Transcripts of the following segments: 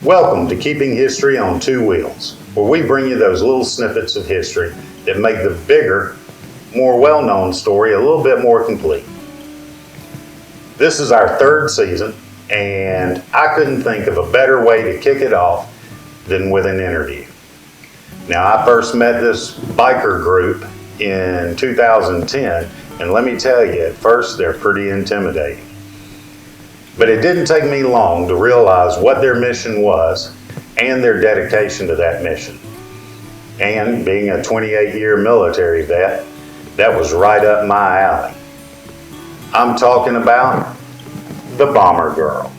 Welcome to Keeping History on Two Wheels, where we bring you those little snippets of history that make the bigger, more well-known story a little bit more complete. This is our third season, and I couldn't think of a better way to kick it off than with an interview. Now, I first met this biker group in 2010, and let me tell you, at first they're pretty intimidating. But it didn't take me long to realize what their mission was and their dedication to that mission. And being a 28-year military vet, that was right up my alley. I'm talking about the Bomber Girls.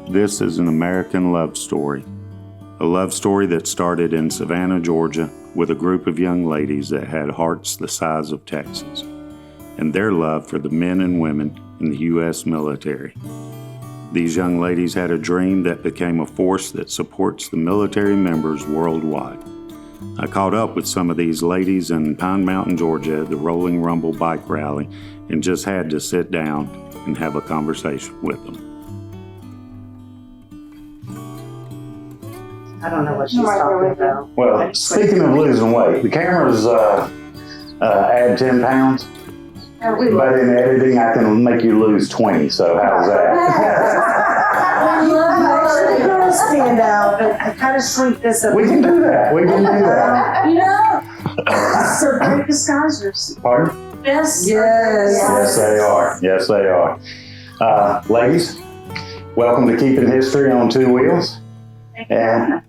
This is an American love story. A love story that started in Savannah, Georgia, with a group of young ladies that had hearts the size of Texas, and their love for the men and women in the U.S. military. These young ladies had a dream that became a force that supports the military members worldwide. I caught up with some of these ladies in Pine Mountain, Georgia at the Rolling Rumble Bike Rally and just had to sit down and have a conversation with them. I don't know what she's talking about. Well, speaking of losing weight, the cameras add 10 pounds, but in editing I can make you lose 20, so how's that? I love my girls stand out, but I kind of shrink this up. We can do that. You know, so great disguisers. Pardon? Yes. Yes, they are. Yes, they are. Ladies, welcome to Keeping History on Two Wheels. And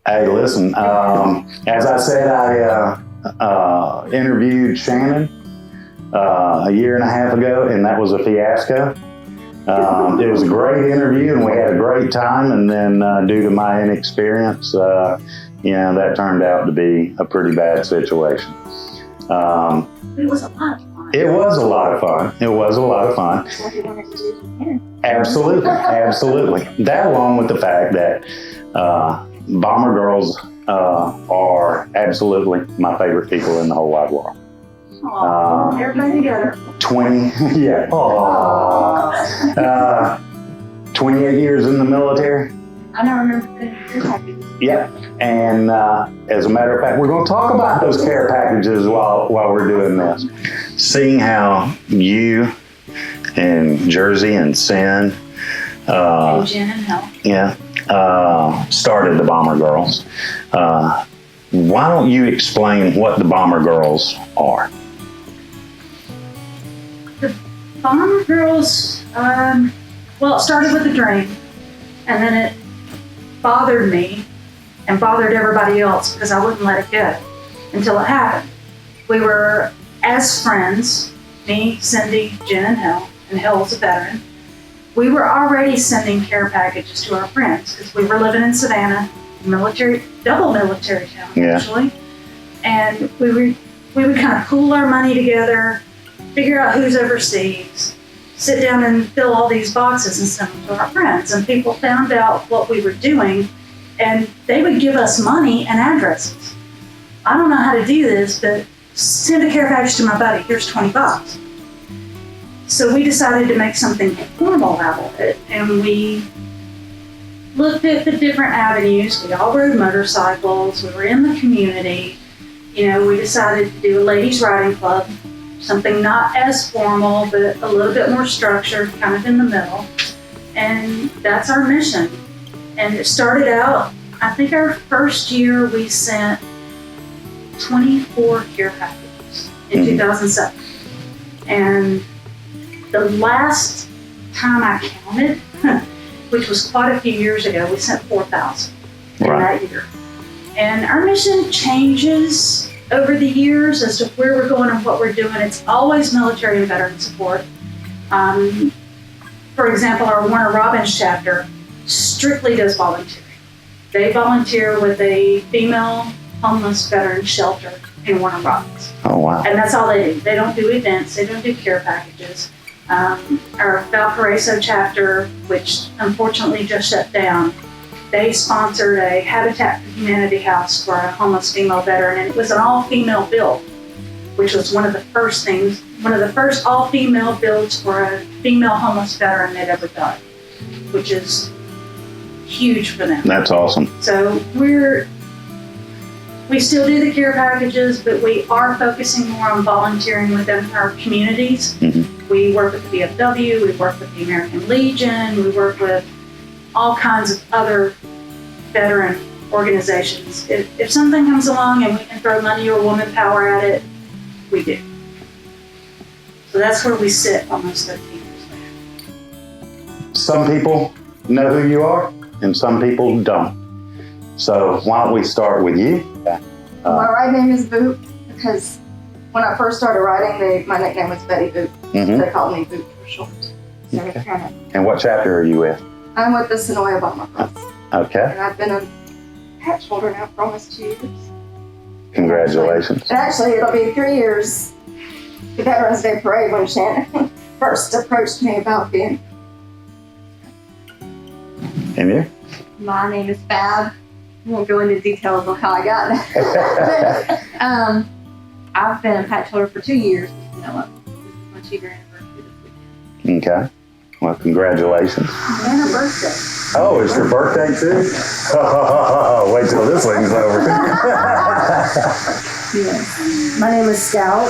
hey, listen, as I said, I interviewed Shannon a year and a half ago, and that was a fiasco. It was a great interview, and we had a great time, and then due to my inexperience, that turned out to be a pretty bad situation. It was a lot of fun. It was a lot of fun. That's what you wanted to do here. Absolutely. That along with the fact that Bomber Girls are absolutely my favorite people in the whole wide world. Aww, everybody together. 28 years in the military. I don't remember the care packages. Yeah, and as a matter of fact, we're going to talk about those care packages while we're doing this. Seeing how you and Jersey and Sin And Jen and Hell. Started the Bomber Girls. Why don't you explain what the Bomber Girls are? The Bomber Girls, well, it started with a dream, and then it bothered me and bothered everybody else because I wouldn't let it go until it happened. We were, as friends, me, Cindy, Jen, and Hell's a veteran. We were already sending care packages to our friends because we were living in Savannah, double military town actually, and we would kind of pool our money together, figure out who's overseas, sit down and fill all these boxes and send them to our friends. And people found out what we were doing, and they would give us money and addresses. I don't know how to do this, but send a care package to my buddy. Here's $20. So we decided to make something formal out of it, and we looked at the different avenues. We all rode motorcycles. We were in the community. We decided to do a ladies' riding club, something not as formal, but a little bit more structured, kind of in the middle. And that's our mission. And it started out, I think our first year we sent 24 care packages in 2007. And the last time I counted, which was quite a few years ago, we sent 4,000 in that year. And our mission changes over the years as to where we're going and what we're doing. It's always military and veteran support. For example, our Warner Robins chapter strictly does volunteering. They volunteer with a female homeless veteran shelter in Warner Robins. Oh, wow. And that's all they do. They don't do events, they don't do care packages. Our Valparaiso chapter, which unfortunately just shut down, they sponsored a Habitat for Humanity house for a homeless female veteran, and it was an all-female build, which was one of the first all-female builds for a female homeless veteran they'd ever done, which is huge for them. That's awesome. So we still do the care packages, but we are focusing more on volunteering within our communities. Mm-hmm. We work with the VFW, we work with the American Legion, we work with all kinds of other veteran organizations. If something comes along and we can throw money or woman power at it, we do. So that's where we sit almost 13 years later. Some people know who you are, and some people don't. So why don't we start with you? My right name is Boot because when I first started writing, my nickname was Betty Boot. Mm-hmm. They called me Boot for short. So Okay. kinda, And what chapter are you with? I'm with the Sonoya Bomber Girls, Okay. and I've been a patch holder now for almost 2 years. Congratulations. And actually, it'll be 3 years, the Veterans Day Parade, when Shannon first approached me about being. And you? My name is Fab. I won't go into details on how I got it. But, I've been a patch holder for 2 years. You know what? This is my 2-year anniversary this weekend. Okay. Well, congratulations. And a birthday. Oh, it's your birthday too? Wait till this thing's over. Yes. My name is Scout,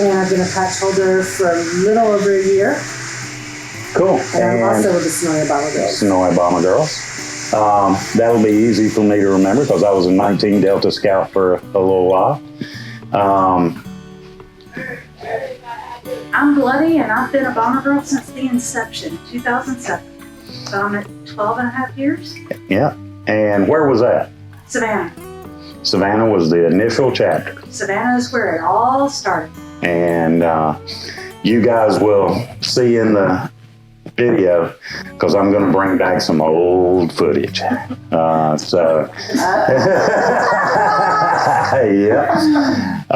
and I've been a patch holder for a little over a year. Cool. And I'm also with the Sonoya Bomber Girls. Sonoya Bomber Girls. That'll be easy for me to remember because I was a 19 Delta Scout for a little while. I'm Bloody, and I've been a Bomber Girl since the inception, 2007. So I'm at 12 and a half years. Yeah. And where was that? Savannah. Savannah was the initial chapter. Savannah is where it all started. And you guys will see in the video because I'm going to bring back some old footage. So, yeah. I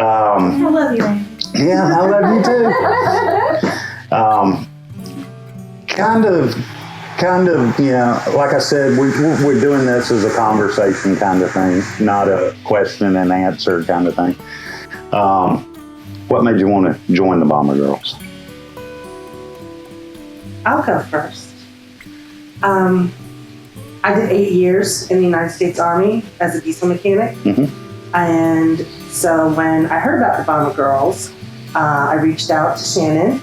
love you, Amy. Yeah, I love you too. Kind of, you know, like I said, we're doing this as a conversation kind of thing, not a question and answer kind of thing. What made you want to join the Bomber Girls? I'll go first. I did 8 years in the United States Army as a diesel mechanic. Mm-hmm. And so when I heard about the Bomber Girls, I reached out to Shannon,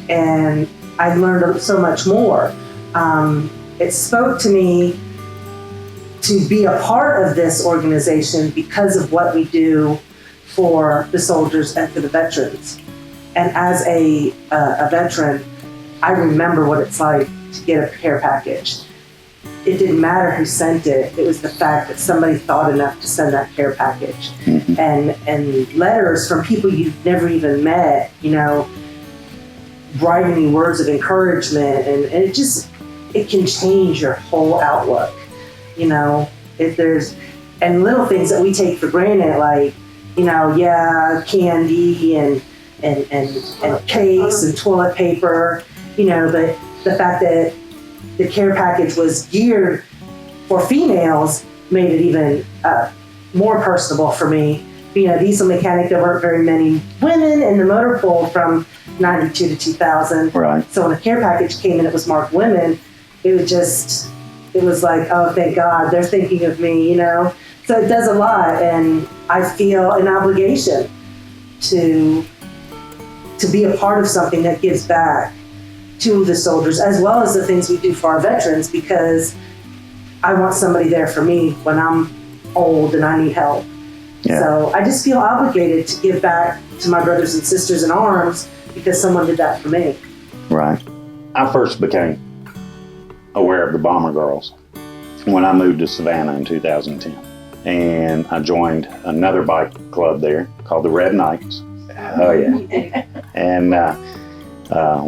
and I learned so much more. It spoke to me to be a part of this organization because of what we do for the soldiers and for the veterans. And as a veteran, I remember what it's like to get a care package. It didn't matter who sent it. It was the fact that somebody thought enough to send that care package. Mm-hmm. And letters from people you've never even met, you know, writing you words of encouragement, and it can change your whole outlook. You know, if there's, and little things that we take for granted, like, you know, candy and cakes and toilet paper, you know, but the fact that the care package was geared for females made it even more personable for me. Being a diesel mechanic, there weren't very many women in the motor pool from 92 to 2000. Right. So when a care package came and it was marked women, it was like, oh, thank God, they're thinking of me, you know? So it does a lot, and I feel an obligation to be a part of something that gives back to the soldiers, as well as the things we do for our veterans, because I want somebody there for me when I'm old and I need help. Yeah. So I just feel obligated to give back to my brothers and sisters in arms because someone did that for me. Right. I first became aware of the Bomber Girls when I moved to Savannah in 2010. and I joined another bike club there called the Red Knights. Oh yeah. And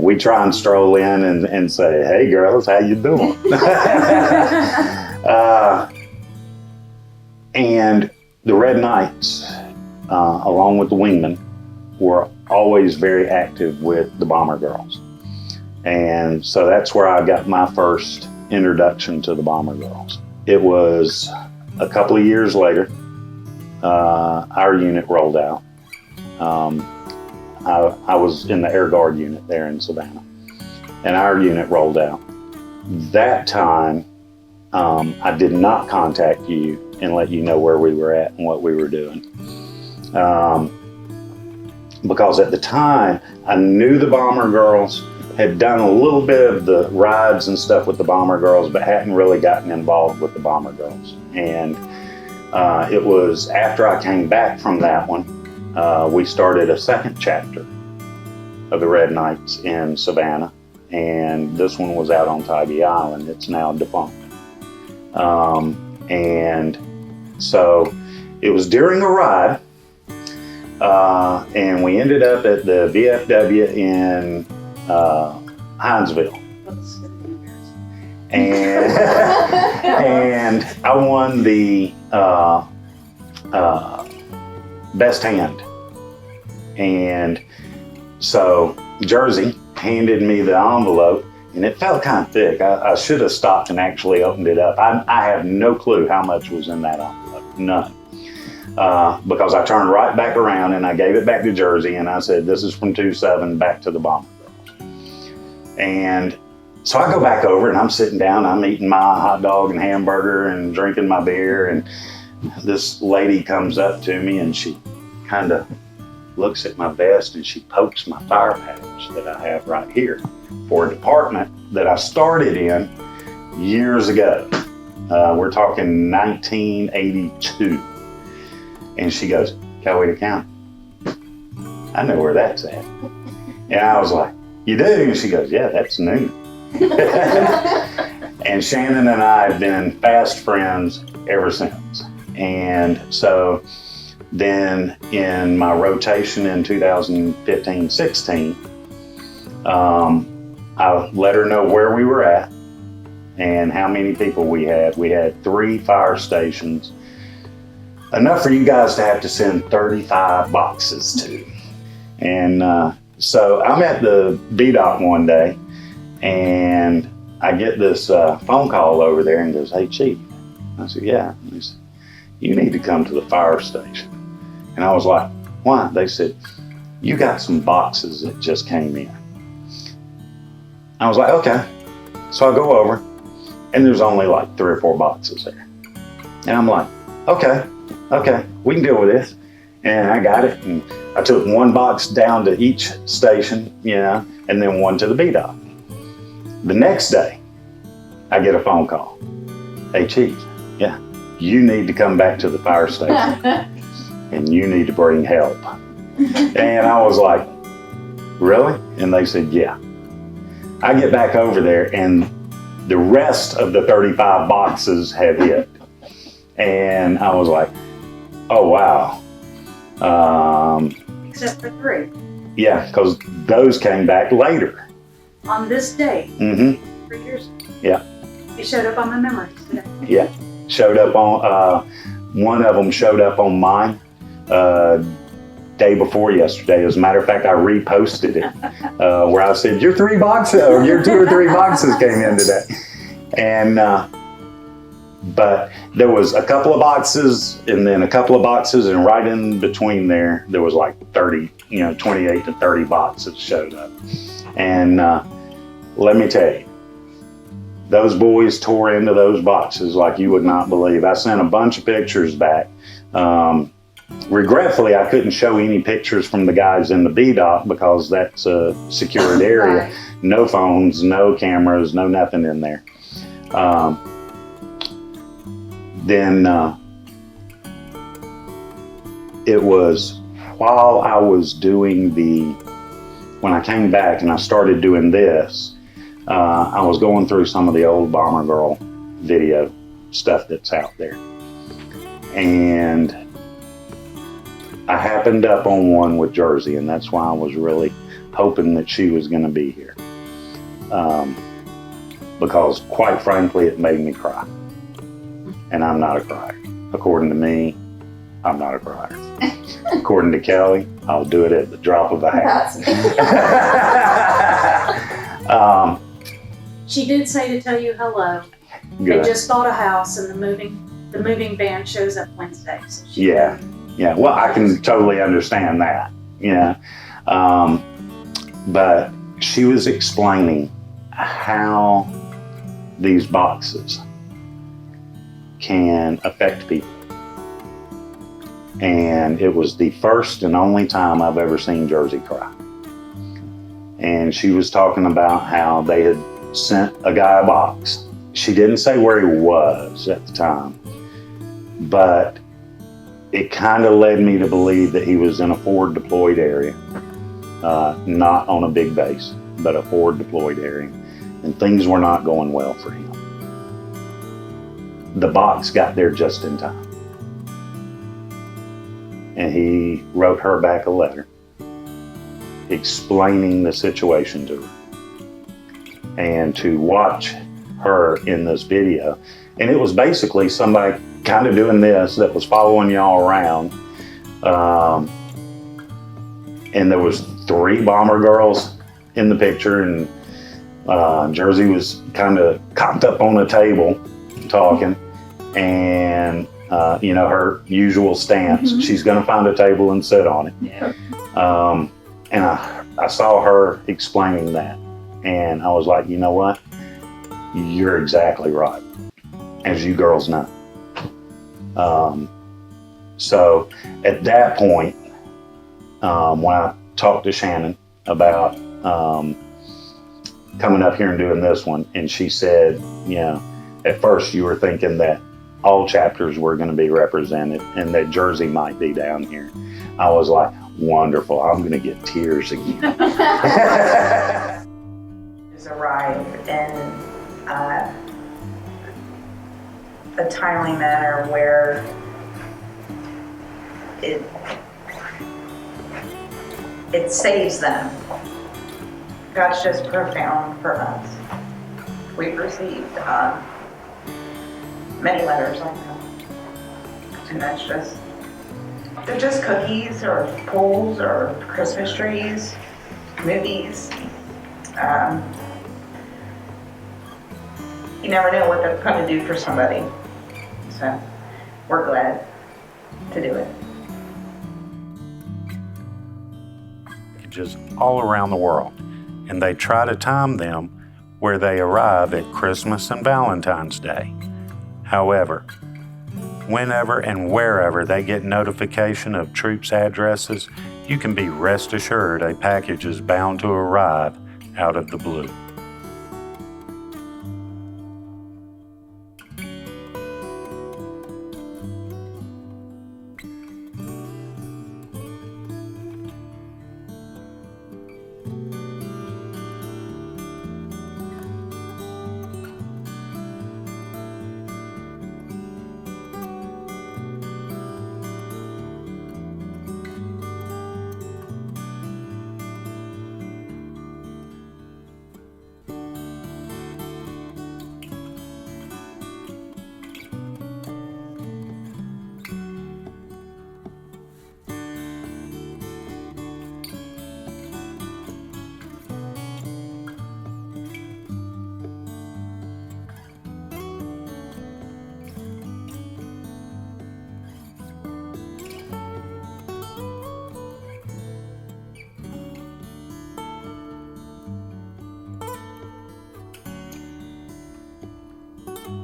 we try and stroll in and say, "Hey girls, how you doing?" And the Red Knights, along with the Wingmen, were always very active with the Bomber Girls. And so that's where I got my first introduction to the Bomber Girls. It was a couple of years later, our unit rolled out. I was in the Air Guard unit there in Savannah, and our unit rolled out. That time, I did not contact you and let you know where we were at and what we were doing. Because at the time, I knew the Bomber Girls, had done a little bit of the rides and stuff with the Bomber Girls, but hadn't really gotten involved with the Bomber Girls. And it was after I came back from that one, we started a second chapter of the Red Knights in Savannah, and this one was out on Tybee Island. It's now defunct. And so it was during a ride, and we ended up at the VFW in Hinesville. And, and I won the best hand. And so Jersey handed me the envelope, and it felt kind of thick. I should have stopped and actually opened it up. I have no clue how much was in that envelope, none. Because I turned right back around and I gave it back to Jersey, and I said, "This is from 2-7 back to the Bomber Girls." And so I go back over and I'm sitting down, I'm eating my hot dog and hamburger and drinking my beer, and this lady comes up to me and she kind of looks at my vest and she pokes my fire patch that I have right here for a department that I started in years ago. We're talking 1982. And she goes, "Coweta County. I know where that's at." And I was like, "You do?" And she goes, "Yeah, that's new." And Shannon and I have been fast friends ever since. And so then in my rotation in 2015-16, I let her know where we were at and how many people we had. We had 3 fire stations, enough for you guys to have to send 35 boxes to. And so I'm at the BDOT one day, and I get this phone call over there, and goes, "Hey, Chief." I said, "Yeah." And they said, "You need to come to the fire station." And I was like, "Why?" They said, "You got some boxes that just came in." I was like, "Okay." So I go over, and there's only like 3 or 4 boxes there. And I'm like, okay, we can deal with this. And I got it, and I took 1 box down to each station, and then 1 to the BDOT. The next day, I get a phone call. "Hey, Chief, yeah, you need to come back to the fire station, and you need to bring help." And I was like, "Really?" And they said, "Yeah." I get back over there, and the rest of the 35 boxes have hit. And I was like, "Oh, wow." Except for 3. Yeah, because those came back later. On this day, 3 years ago. Yeah. You showed up on my memories today. Yeah. Showed up on, one of them showed up on mine day before yesterday. As a matter of fact, I reposted it where I said, your 3 boxes, or your 2 or 3 boxes came in today. And, but there was a couple of boxes and then a couple of boxes, and right in between there was like 30, 28 to 30 boxes showed up. And let me tell you, those boys tore into those boxes like you would not believe. I sent a bunch of pictures back. Regretfully, I couldn't show any pictures from the guys in the BDOT because that's a secured area. Right. No phones, no cameras, no nothing in there. Then it was while I was doing when I came back and I started doing this, I was going through some of the old Bomber Girl video stuff that's out there. And I happened up on one with Jersey, and that's why I was really hoping that she was going to be here. Because quite frankly, it made me cry. And I'm not a crier. According to me, I'm not a crier. According to Kelly, I'll do it at the drop of a hat. She did say to tell you hello. They Good. just bought a house, and the moving van shows up Wednesday. So Yeah. Well, I can totally understand that. Yeah. But she was explaining how these boxes can affect people. And it was the first and only time I've ever seen Jersey cry. And she was talking about how they had sent a guy a box. She didn't say where he was at the time, but it kind of led me to believe that he was in a forward deployed area, not on a big base, but a forward deployed area, and things were not going well for him. The box got there just in time. And he wrote her back a letter explaining the situation to her. And to watch her in this video, and it was basically somebody kind of doing this that was following y'all around. And there was 3 bomber girls in the picture, and Jersey was kind of cocked up on a table talking, and her usual stance. Mm-hmm. She's going to find a table and sit on it. Yeah. And I saw her explaining that, and I was like, you know what? You're exactly right, as you girls know. So at that point, when I talked to Shannon about coming up here and doing this one, and she said, at first you were thinking that all chapters were going to be represented and that Jersey might be down here. I was like, wonderful, I'm going to get tears again. Has arrived in a timely manner where it saves them. That's just profound for us. We've received many letters like that, and that's just, they're just cookies or pools or Christmas trees, movies. You never know what they're going to do for somebody. So we're glad to do it. Just all around the world, and they try to time them where they arrive at Christmas and Valentine's Day. However, whenever and wherever they get notification of troops' addresses, you can be rest assured a package is bound to arrive out of the blue.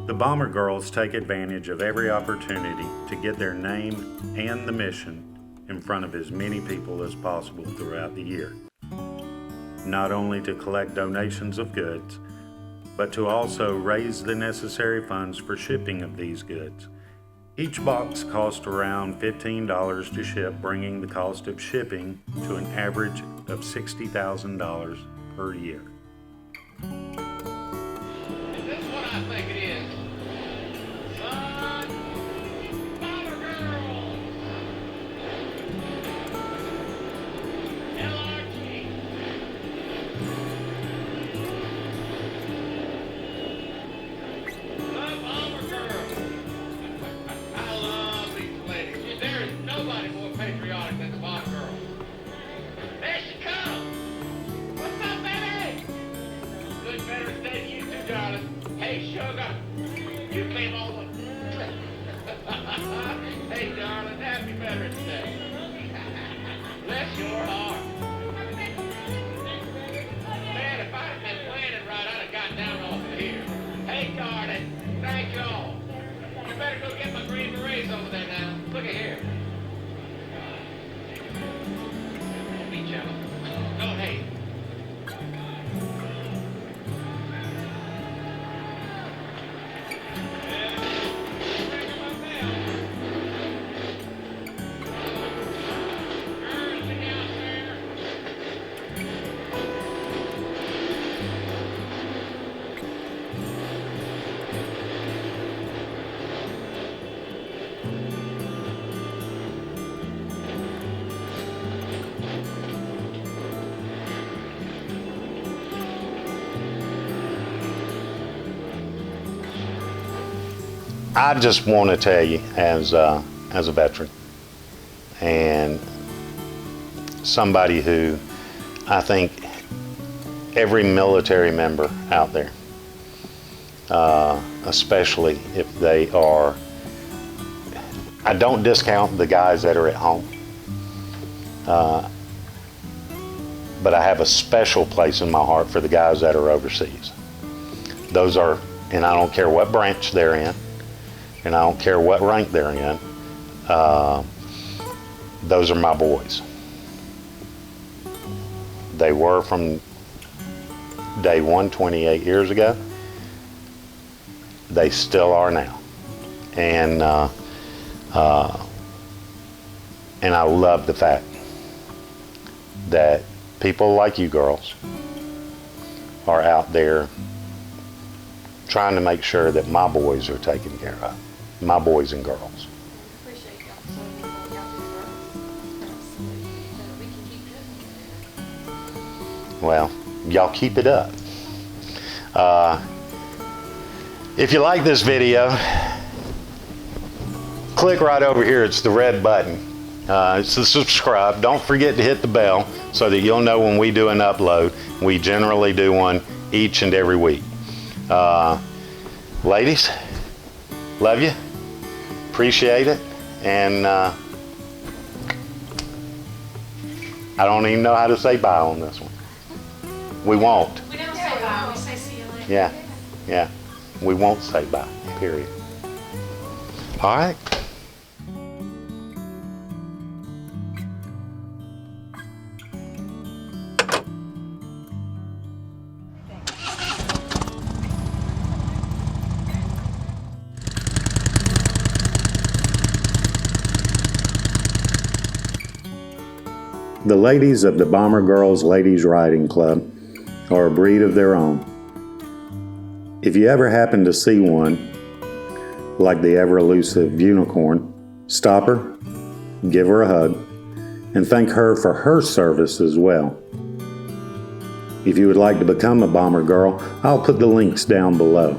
The Bomber Girls take advantage of every opportunity to get their name and the mission in front of as many people as possible throughout the year. Not only to collect donations of goods, but to also raise the necessary funds for shipping of these goods. Each box costs around $15 to ship, bringing the cost of shipping to an average of $60,000 per year. Is this what I think it is? Son, Bomber Veterans Day. Bless your heart. Man, if I'd been planning right, I'd have got down off of here. Hey, darling, thank y'all. You better go get my Green Berets over there now. Look at here. Don't be jealous. Go ahead. I just want to tell you, as a veteran and somebody who I think every military member out there, especially if they are, I don't discount the guys that are at home, but I have a special place in my heart for the guys that are overseas. Those are, and I don't care what branch they're in, and I don't care what rank they're in, those are my boys. They were from day one, 28 years ago. They still are now. And I love the fact that people like you girls are out there trying to make sure that my boys are taken care of. My boys and girls. Appreciate y'all so much. Y'all do for us. Absolutely. So we can keep doing it. Well, y'all keep it up. If you like this video, click right over here. It's the red button. It's the subscribe. Don't forget to hit the bell so that you'll know when we do an upload. We generally do one each and every week. Ladies, love you. Appreciate it. And I don't even know how to say bye on this one. We won't. We don't say bye, we say see you later. Yeah. We won't say bye, period. All right. The ladies of the Bomber Girls Ladies Riding Club are a breed of their own. If you ever happen to see one, like the ever-elusive unicorn, stop her, give her a hug, and thank her for her service as well. If you would like to become a Bomber Girl, I'll put the links down below.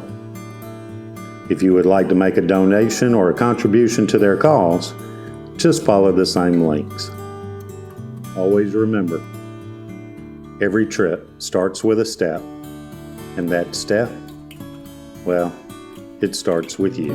If you would like to make a donation or a contribution to their cause, just follow the same links. Always remember, every trip starts with a step, and that step, well, it starts with you.